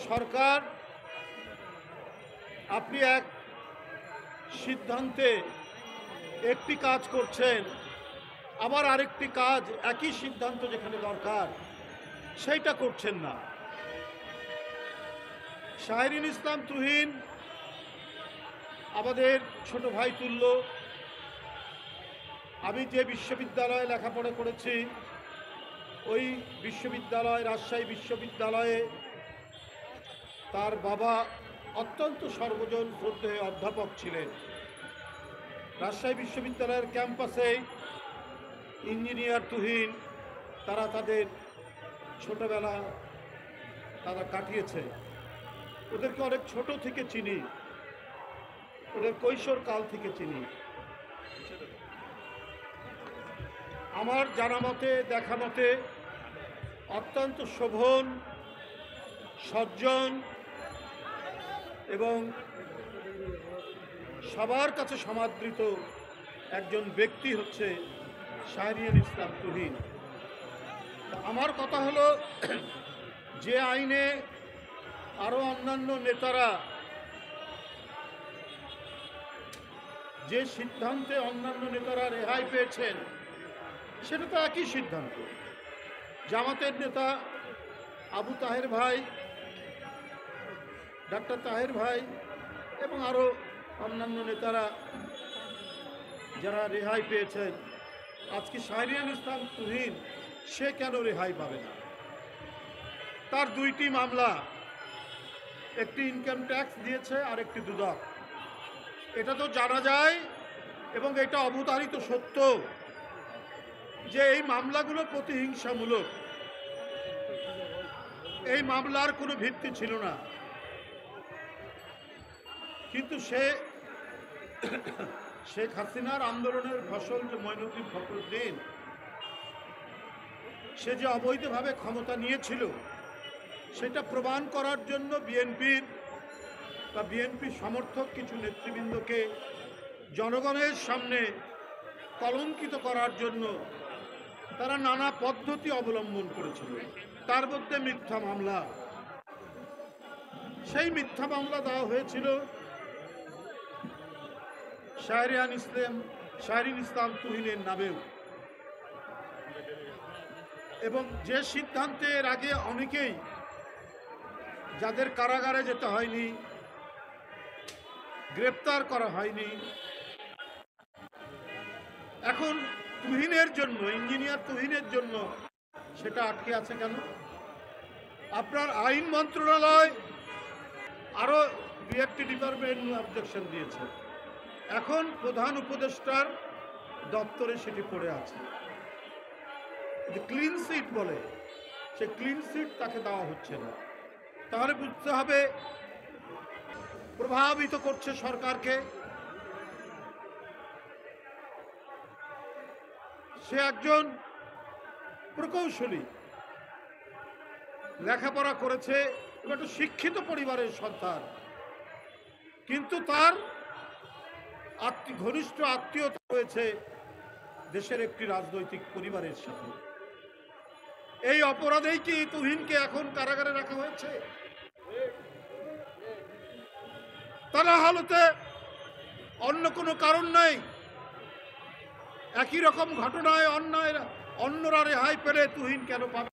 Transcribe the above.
সরকার আপনি এক সিদ্ধান্তে একটি কাজ করছেন, আবার আরেকটি কাজ একই সিদ্ধান্ত যেখানে দরকার সেইটা করছেন না। শাহরিন ইসলাম তুহিন আমাদের ছোট ভাই তুল্য। আমি যে বিশ্ববিদ্যালয়ে লেখাপড়া করেছি ওই বিশ্ববিদ্যালয় রাজশাহী বিশ্ববিদ্যালয়ে তার বাবা অত্যন্ত সর্বজন শ্রদ্ধেয় অধ্যাপক ছিলেন। রাজশাহী বিশ্ববিদ্যালয়ের ক্যাম্পাসে ইঞ্জিনিয়ার তুহিন তারা তাদের ছোটবেলা তারা কাটিয়েছে। ওদেরকে অনেক ছোট থেকে চিনি, ওদের কৈশোর কাল থেকে চিনি। আমার জানা মতে দেখা মতে অত্যন্ত শোভন, সজ্জন এবং সবার কাছে সমাদৃত একজন ব্যক্তি হচ্ছে শাহরিয়ার ইসলাম তুহিন। আমার কথা হলো, যে আইনে আরও অন্যান্য নেতারা, যে সিদ্ধান্তে অন্যান্য নেতারা রেহাই পেয়েছেন সেটা তো একই সিদ্ধান্ত। জামাতের নেতা আবু তাহের ভাই, ডাক্তার তাহের ভাই এবং আরও অন্যান্য নেতারা যারা রেহাই পেয়েছেন, আজকে শাহরিয়ার ইসলাম তুহিন সে কেন রেহাই পাবে না? তার দুইটি মামলা, একটি ইনকাম ট্যাক্স দিয়েছে আর একটি দুদক। এটা তো জানা যায় এবং এটা অবধারিত সত্য যে এই মামলাগুলো প্রতিহিংসামূলক। এই মামলার কোনো ভিত্তি ছিল না, কিন্তু শেখ হাসিনার আন্দোলনের ফসল যে মঈনুদ্দিন ফখরুদ্দিন, সে যে অবৈধভাবে ক্ষমতা নিয়েছিল সেটা প্রমাণ করার জন্য বিএনপি সমর্থক কিছু নেতৃবৃন্দকে জনগণের সামনে কলঙ্কিত করার জন্য তারা নানা পদ্ধতি অবলম্বন করেছিল। তার মধ্যে মিথ্যা মামলা, সেই মিথ্যা মামলা দেওয়া হয়েছিল শাহরিন ইসলাম তুহিনের নামেও। এবং যে সিদ্ধান্তের আগে অনেকেই, যাদের কারাগারে যেতে হয়নি, গ্রেপ্তার করা হয়নি, এখন তুহিনের জন্য, ইঞ্জিনিয়ার তুহিনের জন্য সেটা আটকে আছে কেন? আপনার আইন মন্ত্রণালয় আরও দু একটি ডিপার্টমেন্ট অবজেকশন দিয়েছে, এখন প্রধান উপদেষ্টার দপ্তরে সেটি পড়ে আছে। ক্লিন সিট বলে, সে ক্লিন সিট তাকে দেওয়া হচ্ছে না। তাহলে বুঝতে হবে প্রভাবিত করছে সরকারকে। সে একজন প্রকৌশলী, লেখাপড়া করেছে, একটা শিক্ষিত পরিবারের সন্তান, কিন্তু তার ঘনিষ্ঠ আত্মীয়তা রয়েছে দেশের একটি রাজনৈতিক পরিবারের সাথে। এই অপরাধেই কি তুহিনকে এখন কারাগারে রাখা হয়েছে? তারা হালতে অন্য কোনো কারণ নাই। একই রকম ঘটনায় অন্যরা রেহাই পেলে তুহিন কেন পাবে?